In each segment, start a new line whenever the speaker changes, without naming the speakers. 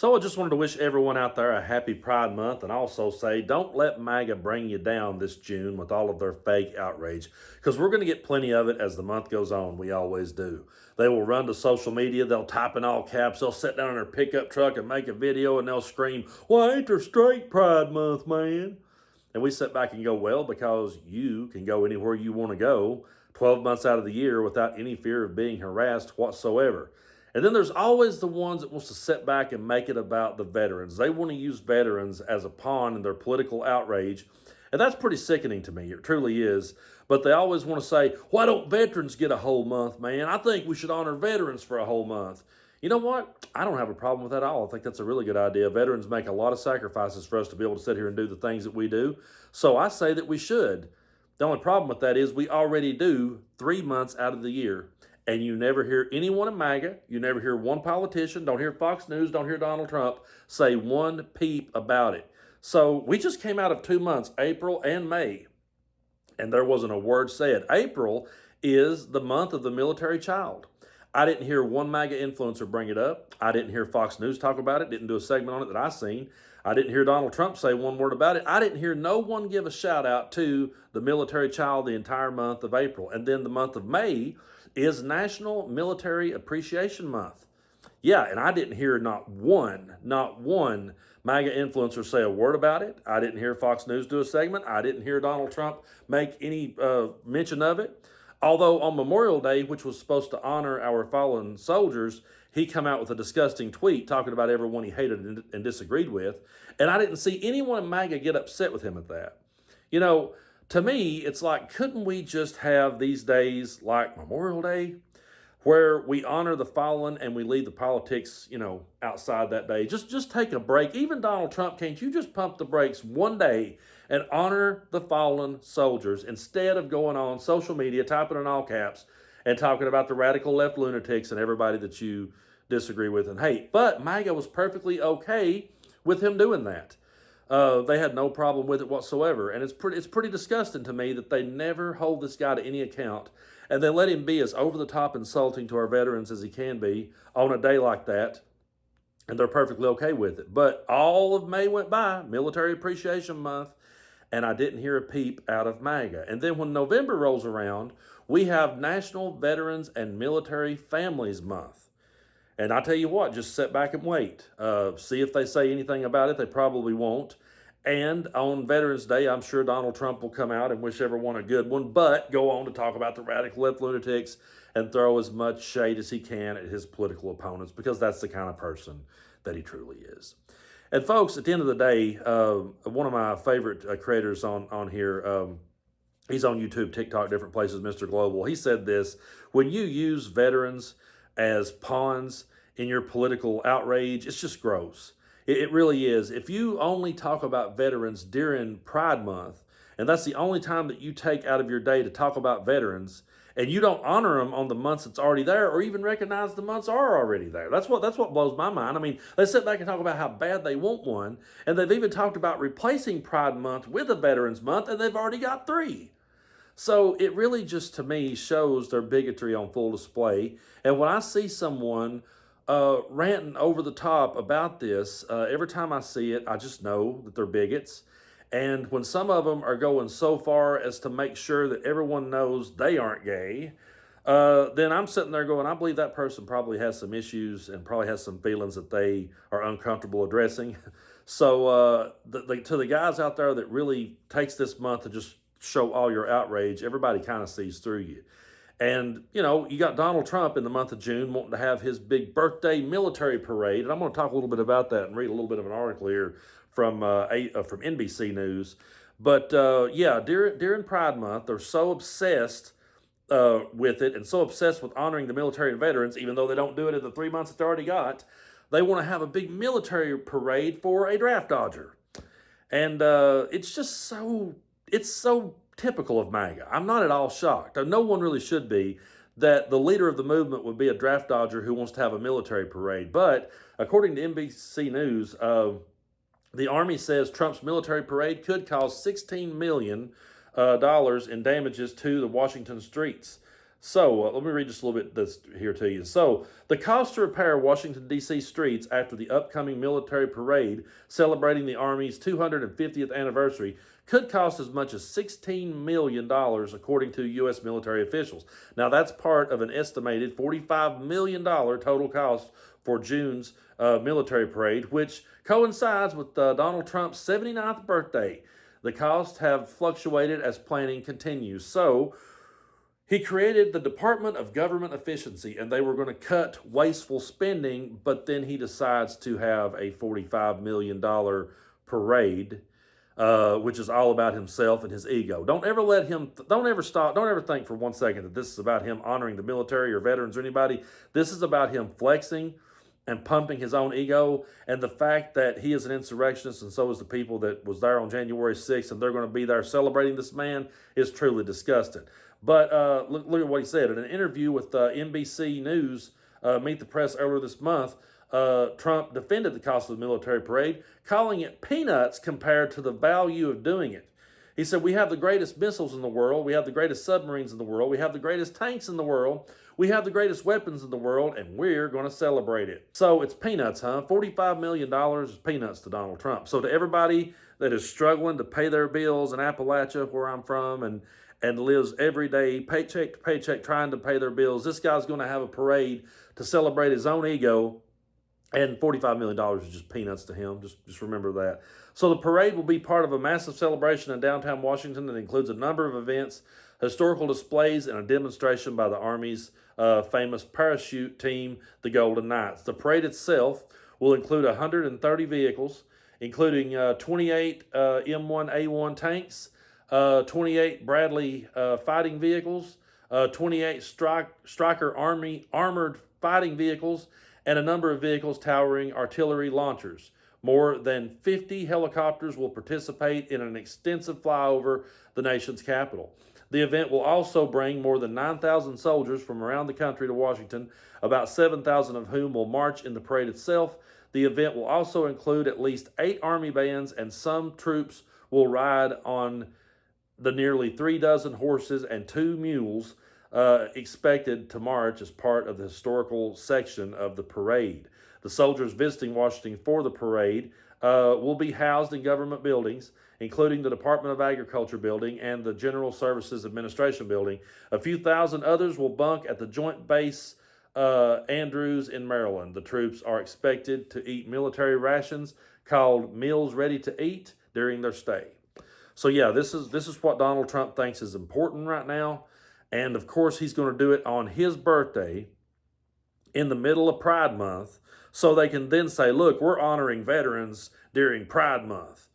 So I just wanted to wish everyone out there a happy Pride Month and also say don't let MAGA bring you down this June with all of their fake outrage because we're going to get plenty of it as the month goes on. We always do. They will run to social media. They'll type in all caps. They'll sit down in their pickup truck and make a video and they'll scream, "Why ain't there straight Pride Month, man?" And we sit back and go, well, because you can go anywhere you want to go 12 months out of the year without any fear of being harassed whatsoever. And then there's always the ones that wants to sit back and make it about the veterans. They want to use veterans as a pawn in their political outrage. And that's pretty sickening to me. It truly is. But they always want to say, why don't veterans get a whole month, man? I think we should honor veterans for a whole month. You know what? I don't have a problem with that at all. I think that's a really good idea. Veterans make a lot of sacrifices for us to be able to sit here and do the things that we do. So I say that we should. The only problem with that is we already do 3 months out of the year. And you never hear anyone in MAGA, you never hear one politician, don't hear Fox News, don't hear Donald Trump say one peep about it. So we just came out of 2 months, April and May, and there wasn't a word said. April is the month of the military child. I didn't hear one MAGA influencer bring it up. I didn't hear Fox News talk about it, didn't do a segment on it that I seen. I didn't hear Donald Trump say one word about it. I didn't hear no one give a shout out to the military child the entire month of April. And then the month of May is National Military Appreciation Month. Yeah, and I didn't hear not one MAGA influencer say a word about it. I didn't hear Fox News do a segment. I didn't hear Donald Trump make any mention of it. Although on Memorial Day, which was supposed to honor our fallen soldiers, he come out with a disgusting tweet talking about everyone he hated and disagreed with. And I didn't see anyone in MAGA get upset with him at that. You know, to me, it's like, couldn't we just have these days like Memorial Day where we honor the fallen and we leave the politics, outside that day? Just take a break. Even Donald Trump, can't you just pump the brakes one day and honor the fallen soldiers instead of going on social media, typing in all caps and talking about the radical left lunatics and everybody that you disagree with and hate? But MAGA was perfectly okay with him doing that. They had no problem with it whatsoever. And it's pretty disgusting to me that they never hold this guy to any account and they let him be as over-the-top insulting to our veterans as he can be on a day like that, and they're perfectly okay with it. But all of May went by, Military Appreciation Month, and I didn't hear a peep out of MAGA. And then when November rolls around, we have National Veterans and Military Families Month. And I tell you what, just sit back and wait. See if they say anything about it. They probably won't. And on Veterans Day, I'm sure Donald Trump will come out and wish everyone a good one, but go on to talk about the radical left lunatics and throw as much shade as he can at his political opponents, because that's the kind of person that he truly is. And folks, at the end of the day, one of my favorite creators on here, he's on YouTube, TikTok, different places, Mr. Global. He said this: when you use veterans as pawns in your political outrage, it's just gross. It really is. If you only talk about veterans during Pride Month, and that's the only time that you take out of your day to talk about veterans, and you don't honor them on the months that's already there, or even recognize the months are already there. That's what blows my mind. I mean, they sit back and talk about how bad they want one, and they've even talked about replacing Pride Month with a Veterans Month, and they've already got 3. So it really just, to me, shows their bigotry on full display. And when I see someone ranting over the top about this, every time I see it, I just know that they're bigots. And when some of them are going so far as to make sure that everyone knows they aren't gay, then I'm sitting there going, I believe that person probably has some issues and probably has some feelings that they are uncomfortable addressing. So to the guys out there that really takes this month to just show all your outrage, everybody kind of sees through you. And, you got Donald Trump in the month of June wanting to have his big birthday military parade. And I'm going to talk a little bit about that and read a little bit of an article here from NBC News. But, during Pride Month, they're so obsessed with it and so obsessed with honoring the military and veterans, even though they don't do it in the 3 months that they already got. They want to have a big military parade for a draft dodger. And it's so typical of MAGA. I'm not at all shocked. No one really should be that the leader of the movement would be a draft dodger who wants to have a military parade. But according to NBC News, the Army says Trump's military parade could cause $16 million in damages to the Washington streets. So let me read just a little bit this here to you. So the cost to repair Washington, D.C. streets after the upcoming military parade celebrating the Army's 250th anniversary could cost as much as $16 million, according to U.S. military officials. Now, that's part of an estimated $45 million total cost for June's military parade, which coincides with Donald Trump's 79th birthday. The costs have fluctuated as planning continues. So, he created the Department of Government Efficiency, and they were going to cut wasteful spending, but then he decides to have a $45 million parade, which is all about himself and his ego. Don't ever let him, don't ever stop, don't ever think for 1 second that this is about him honoring the military or veterans or anybody. This is about him flexing and pumping his own ego, and the fact that he is an insurrectionist and so is the people that was there on January 6th, and they're going to be there celebrating this man is truly disgusting. But look at what he said. In an interview with NBC News, Meet the Press earlier this month, Trump defended the cost of the military parade, calling it peanuts compared to the value of doing it. He said, we have the greatest missiles in the world. We have the greatest submarines in the world. We have the greatest tanks in the world. We have the greatest weapons in the world, and we're going to celebrate it. So it's peanuts, huh? $45 million is peanuts to Donald Trump. So to everybody that is struggling to pay their bills in Appalachia, where I'm from, and lives every day, paycheck to paycheck, trying to pay their bills, this guy's going to have a parade to celebrate his own ego, and $45 million is just peanuts to him. Just remember that. So the parade will be part of a massive celebration in downtown Washington that includes a number of events, historical displays, and a demonstration by the Army's famous parachute team, the Golden Knights. The parade itself will include 130 vehicles, including 28 M1A1 tanks, 28 Bradley fighting vehicles, 28 Stryker Army armored fighting vehicles, and a number of vehicles towering artillery launchers. More than 50 helicopters will participate in an extensive flyover the nation's capital. The event will also bring more than 9,000 soldiers from around the country to Washington, about 7,000 of whom will march in the parade itself. The event will also include at least 8 Army bands, and some troops will ride on the nearly 3 dozen horses and 2 mules expected to march as part of the historical section of the parade. The soldiers visiting Washington for the parade will be housed in government buildings, including the Department of Agriculture building and the General Services Administration building. A few thousand others will bunk at the Joint Base Andrews in Maryland. The troops are expected to eat military rations called Meals Ready to Eat during their stay. So yeah, this is what Donald Trump thinks is important right now. And of course, he's going to do it on his birthday in the middle of Pride Month, so they can then say, look, we're honoring veterans during Pride Month.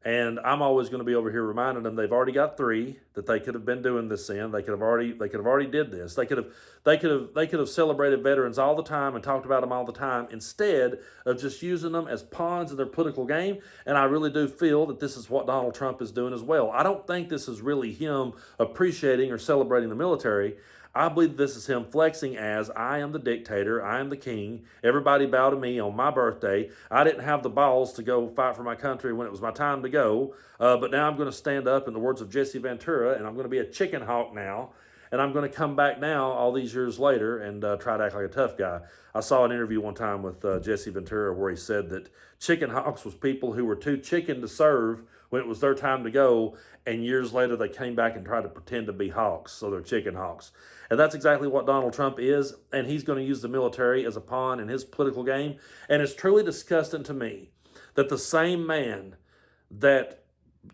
And I'm always going to be over here reminding them they've already got 3 that they could have been doing this in. They could have already did this. They could have celebrated veterans all the time and talked about them all the time, instead of just using them as pawns in their political game. And I really do feel that this is what Donald Trump is doing as well. I don't think this is really him appreciating or celebrating the military. I believe this is him flexing as, I am the dictator, I am the king, everybody bow to me on my birthday. I didn't have the balls to go fight for my country when it was my time to go, but now I'm going to stand up, in the words of Jesse Ventura, and I'm going to be a chicken hawk now, and I'm going to come back now all these years later and try to act like a tough guy. I saw an interview one time with Jesse Ventura where he said that chicken hawks was people who were too chicken to serve when it was their time to go, and years later they came back and tried to pretend to be hawks, so they're chicken hawks. And that's exactly what Donald Trump is, and he's going to use the military as a pawn in his political game. And it's truly disgusting to me that the same man that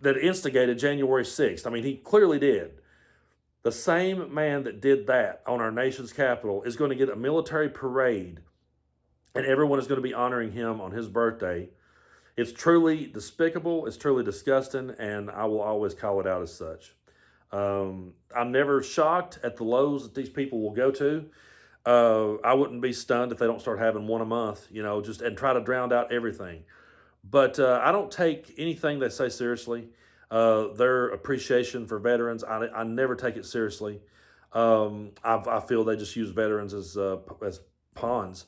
instigated January 6th, I mean, he clearly did, the same man that did that on our nation's capital is going to get a military parade, and everyone is going to be honoring him on his birthday. It's truly despicable, it's truly disgusting, and I will always call it out as such. I'm never shocked at the lows that these people will go to. I wouldn't be stunned if they don't start having one a month, just and try to drown out everything. But I don't take anything they say seriously. Their appreciation for veterans, I never take it seriously. I feel they just use veterans as pawns.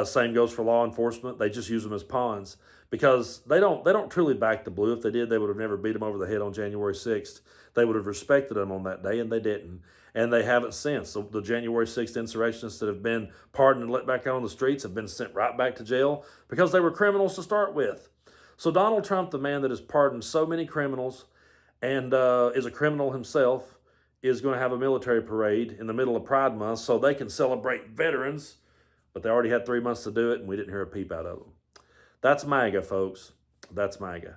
Same goes for law enforcement. They just use them as pawns because they don't truly back the blue. If they did, they would have never beat them over the head on January 6th. They would have respected them on that day, and they didn't. And they haven't since. The January 6th insurrectionists that have been pardoned and let back out on the streets have been sent right back to jail because they were criminals to start with. So Donald Trump, the man that has pardoned so many criminals and is a criminal himself, is going to have a military parade in the middle of Pride Month so they can celebrate veterans, but they already had 3 months to do it, and we didn't hear a peep out of them. That's MAGA, folks. That's MAGA.